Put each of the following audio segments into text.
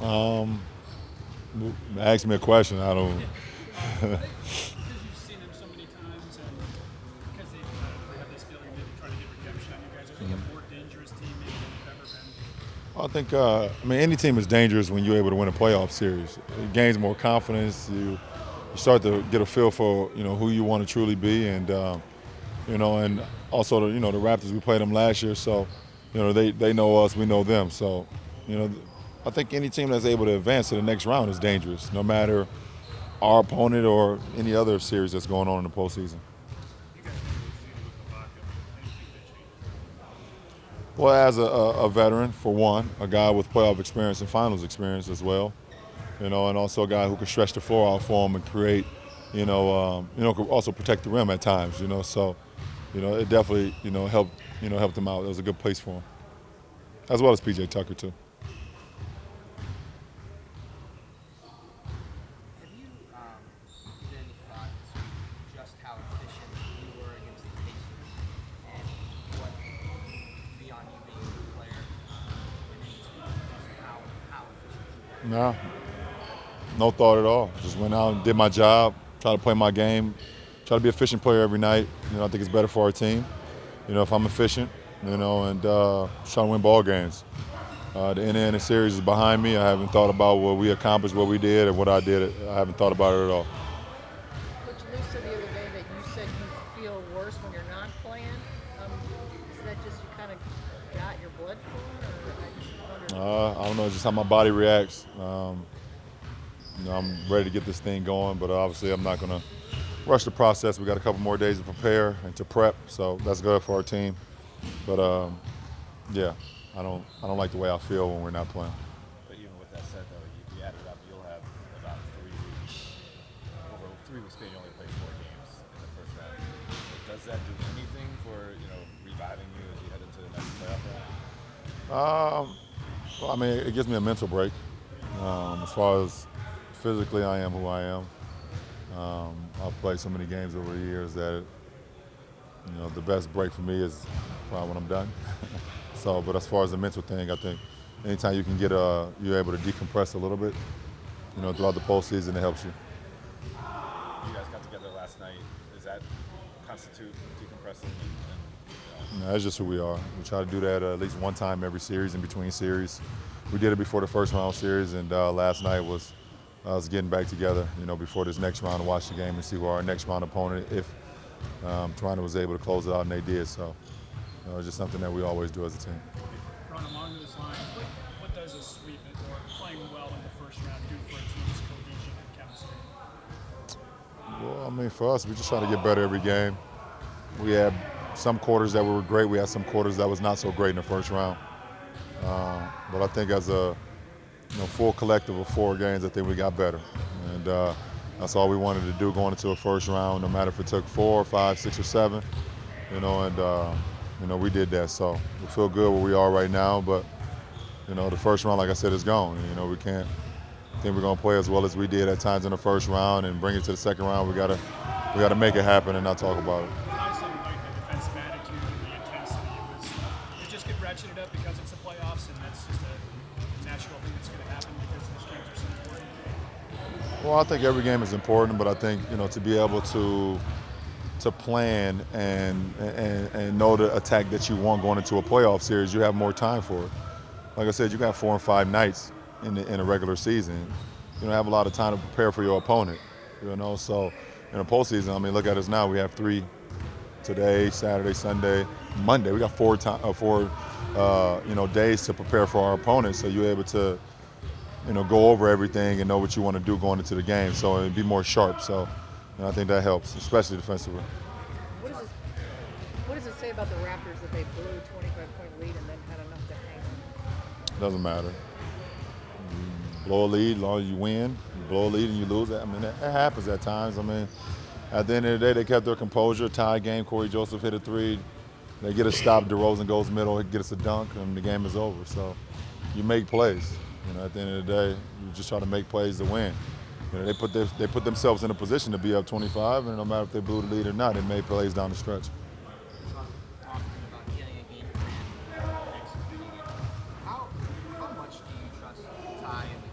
Um, Ask me a question. I don't. Because you've seen them so many times, and because they have this feeling maybe trying to get redemption on you guys, are they a more dangerous team maybe than they've ever been? I think. I mean, any team is dangerous when you're able to win a playoff series. It gains more confidence. You start to get a feel for who you want to truly be, and and also the Raptors. We played them last year, so they know us, we know them. So you know, I think any team that's able to advance to the next round is dangerous, no matter our opponent or any other series that's going on in the postseason. You guys have really seen it with Ibaka. How do you think that changes? Well, as a veteran, for one, a guy with playoff experience and finals experience as well, and also a guy who can stretch the floor out for him and create, could also protect the rim at times, So, it definitely, helped him out. It was a good place for him, as well as PJ Tucker too. Have you given any thought to just how efficient you were against the Pacers and what, beyond you being a good player, went into just how efficient you were? No, no thought at all. Just went out and did my job, try to play my game, try to be an efficient player every night. I think it's better for our team. If I'm efficient, and try to win ball games. The end of the series is behind me. I haven't thought about what we accomplished, what we did, and what I did. I haven't thought about it at all. Coach Lou said the other day that you said you feel worse when you're not playing. Is that just you kind of got your blood flowing, or I just wondered? I don't know, just how my body reacts. I'm ready to get this thing going, but obviously I'm not going to rush the process. We got a couple more days to prepare and to prep, so that's good for our team. But yeah, I don't like the way I feel when we're not playing. But even with that said, though, you add it up, you'll have about 3 weeks. Over 3 weeks, you only play 4 games in the first round. Does that do anything for reviving you as you head into the next playoff round? Well, I mean, it gives me a mental break. As far as physically, I am who I am. I've played so many games over the years that the best break for me is probably when I'm done. So, but as far as the mental thing, I think anytime you can get you're able to decompress a little bit, throughout the postseason, it helps you. You guys got together last night. Does that constitute decompressing? No, that's just who we are. We try to do that at least one time every series, in between series. We did it before the first round series, and last night was us getting back together, before this next round to watch the game and see who our next round opponent, if Toronto was able to close it out, and they did. So, it's just something that we always do as a team. Ron, along those lines, what does a sweep or playing well in the first round do for a team's cohesion and chemistry? Well, I mean, for us, we just try to get better every game. We had some quarters that were great. We had some quarters that was not so great in the first round. But I think as a full collective of 4 games, I think we got better. And that's all we wanted to do going into a first round, no matter if it took 4, 5, 6, or 7. We did that. So we feel good where we are right now. But, the first round, like I said, is gone. We can't think we're going to play as well as we did at times in the first round and bring it to the second round. We gotta make it happen and not talk about it. Guys didn't like the defensive attitude and the intensity. It just get ratcheted up because it's the playoffs, and that's just a natural thing that's going to happen because these games are so important. Well, I think every game is important, but I think to be able to plan and know the attack that you want going into a playoff series, you have more time for it. Like I said, you got 4 and 5 nights in a regular season. You don't have a lot of time to prepare for your opponent. So in a postseason, I mean, look at us now. We have 3 today, Saturday, Sunday, Monday. We got 4 days to prepare for our opponent. So you're able to go over everything and know what you want to do going into the game. So it'd be more sharp. So I think that helps, especially defensively. What does it What does it say about the Raptors that they blew a 25-point lead and then had enough to hang on? Doesn't matter. You blow a lead, as long as you win. You blow a lead and you lose. I mean, that happens at times. I mean, at the end of the day, they kept their composure. Tie game. Corey Joseph hit a 3. They get a stop. DeRozan goes middle. He gets a dunk, and the game is over. So you make plays. At the end of the day, you just try to make plays to win. They put themselves in a position to be up 25, and no matter if they blew the lead or not, they made plays down the stretch. Talking about getting a game plan and executing it. How much do you trust Ty in the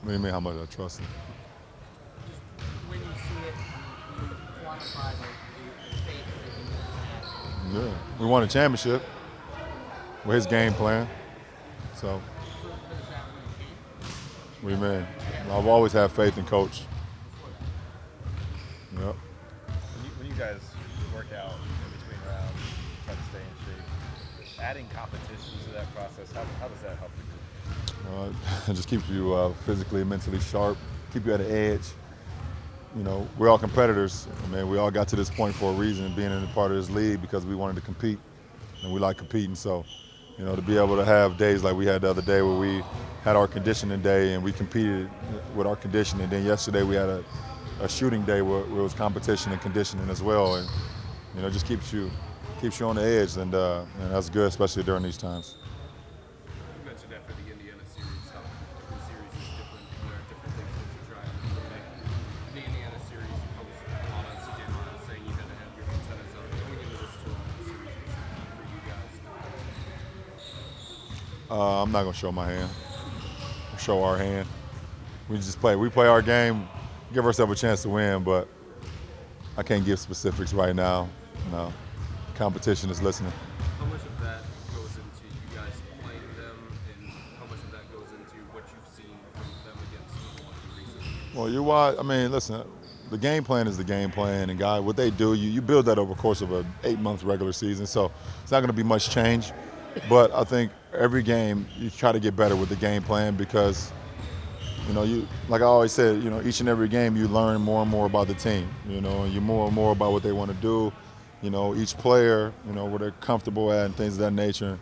What do you mean how much I trust him? Just when you see it, can you quantify the faith that he needs to have? Yeah. We won a championship with his game plan. So, But is that when it came? what do you mean? I've always had faith in coach. Before that? Yep. When you guys work out in between rounds, try to stay in shape, adding competition to that process, how does that help the group? It just keeps you physically and mentally sharp, keep you at an edge. You know, we're all competitors. I mean, we all got to this point for a reason, being in a part of this league because we wanted to compete, and we like competing. So, you know, to be able to have days like we had the other day where we had our conditioning day and we competed with our conditioning. Then yesterday we had a shooting day where it was competition and conditioning as well, and you know, it just keeps you on the edge, and that's good, especially during these times. You mentioned after the Indiana series how different series is different and there are different things that you try and eliminate. In the Indiana series, you focused a lot on CJ Miles, saying you had to have your antennas up. Going into this Toronto series, what's the key for you guys defensively? I'm not gonna show my hand. Show our hand. We just play. We play our game, give ourselves a chance to win, but I can't give specifics right now. No, competition is listening. How much of that goes into you guys playing them, and how much of that goes into what you've seen from them against Milwaukee recently? Well, you watch. I mean, listen. The game plan is the game plan, and guy, what they do, you build that over the course of an 8-month regular season. So it's not going to be much change, but I think every game you try to get better with the game plan because, you know, you like I always said, you know, each and every game you learn more and more about the team. You know, and you more and more about what they want to do. You know, each player, you know, where they're comfortable at and things of that nature.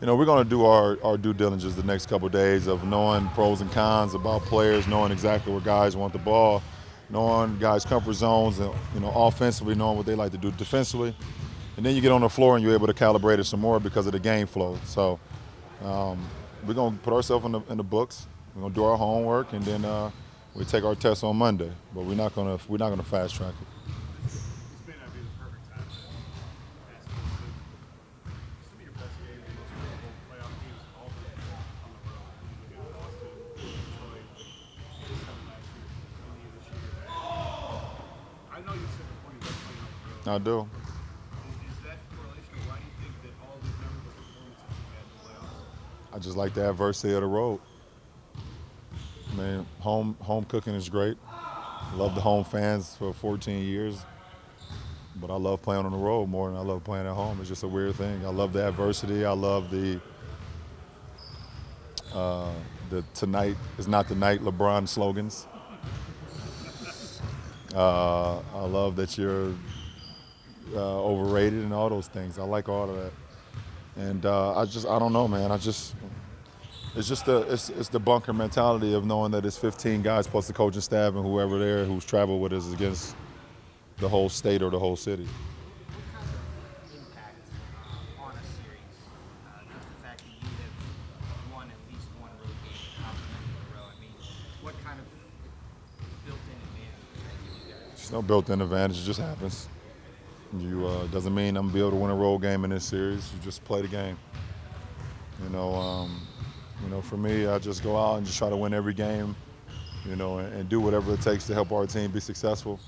You know, we're going to do our due diligence the next couple of days of knowing pros and cons about players, knowing exactly where guys want the ball, knowing guys' comfort zones, and, you know, offensively, knowing what they like to do defensively. And then you get on the floor and you're able to calibrate it some more because of the game flow. So we're going to put ourselves in the books. We're going to do our homework, and then we take our test on Monday. But we're not going to fast track it. This may not be the perfect time to ask this, but some of your best games and most memorable playoff games have all been on the road. You look at Boston, Detroit, this time last year, Indy this year. I know you said before you love playing on the road. I do. Is that correlation, or why do you think that all these memorable performances you've had in the playoffs? I just like the adversity of the road. I mean, home cooking is great. Love the home fans for 14 years. But I love playing on the road more than I love playing at home. It's just a weird thing. I love the adversity. I love the tonight is not the night LeBron slogans. I love that you're overrated and all those things. I like all of that. And I don't know, man. It's just it's the bunker mentality of knowing that it's 15 guys plus the coaching staff and whoever there who's traveled with us against the whole state or the whole city. What kind of impact on a series does the fact that you have won at least one road game in a row? I mean, what kind of built-in advantage does that give you guys? There's no built-in advantage. It just happens. You doesn't mean I'm gonna be able to win a road game in this series. You just play the game. You know, for me, I just go out and just try to win every game. You know, and do whatever it takes to help our team be successful.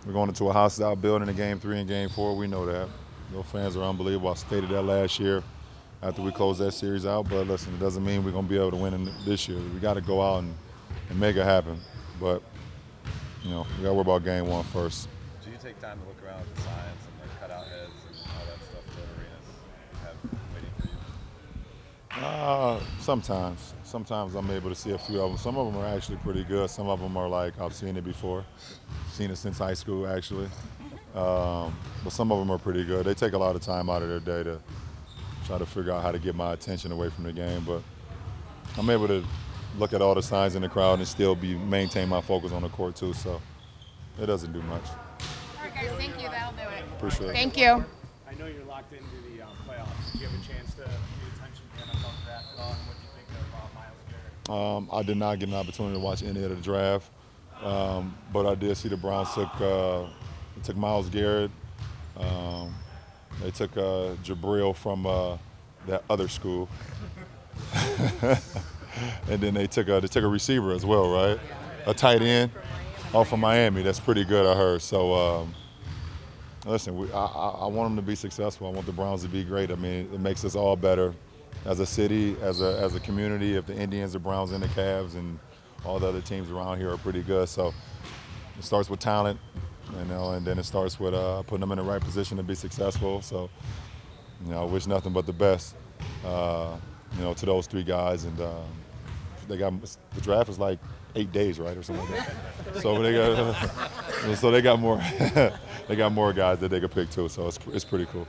We're going into a hostile building in Game 3 and Game 4. We know that. Those fans are unbelievable. I stated that last year after we closed that series out. But listen, it doesn't mean we're going to be able to win this year. We got to go out and make it happen. But, you know, we got to worry about Game 1 first. Do you take time to look around at the signs and the cutout heads and all that stuff that arenas have waiting for you? Sometimes I'm able to see a few of them. Some of them are actually pretty good. Some of them are like, I've seen it before. Seen it since high school, actually. But some of them are pretty good. They take a lot of time out of their day to try to figure out how to get my attention away from the game. But I'm able to look at all the signs in the crowd and still maintain my focus on the court, too. So it doesn't do much. All right, guys, thank you. That'll do it. Appreciate it. Thank you. I know you're locked into the playoffs. Do you have a chance to pay attention to the NFL draft at all? And what do you think of Myles Garrett? I did not get an opportunity to watch any of the draft, but I did see the Browns took Myles Garrett. They took Jabril from that other school. and then they took a receiver as well, right? A tight end off from Miami. That's pretty good, I heard. So listen, I want them to be successful. I want the Browns to be great. I mean, it makes us all better as a city, as a community. If the Indians, the Browns, and the Cavs, and all the other teams around here are pretty good. So it starts with talent, and then it starts with putting them in the right position to be successful. So, I wish nothing but the best, to those three guys. And they got the draft is like 8 days, right, or something like that. So they got more, they got more guys that they could pick too. So it's pretty cool.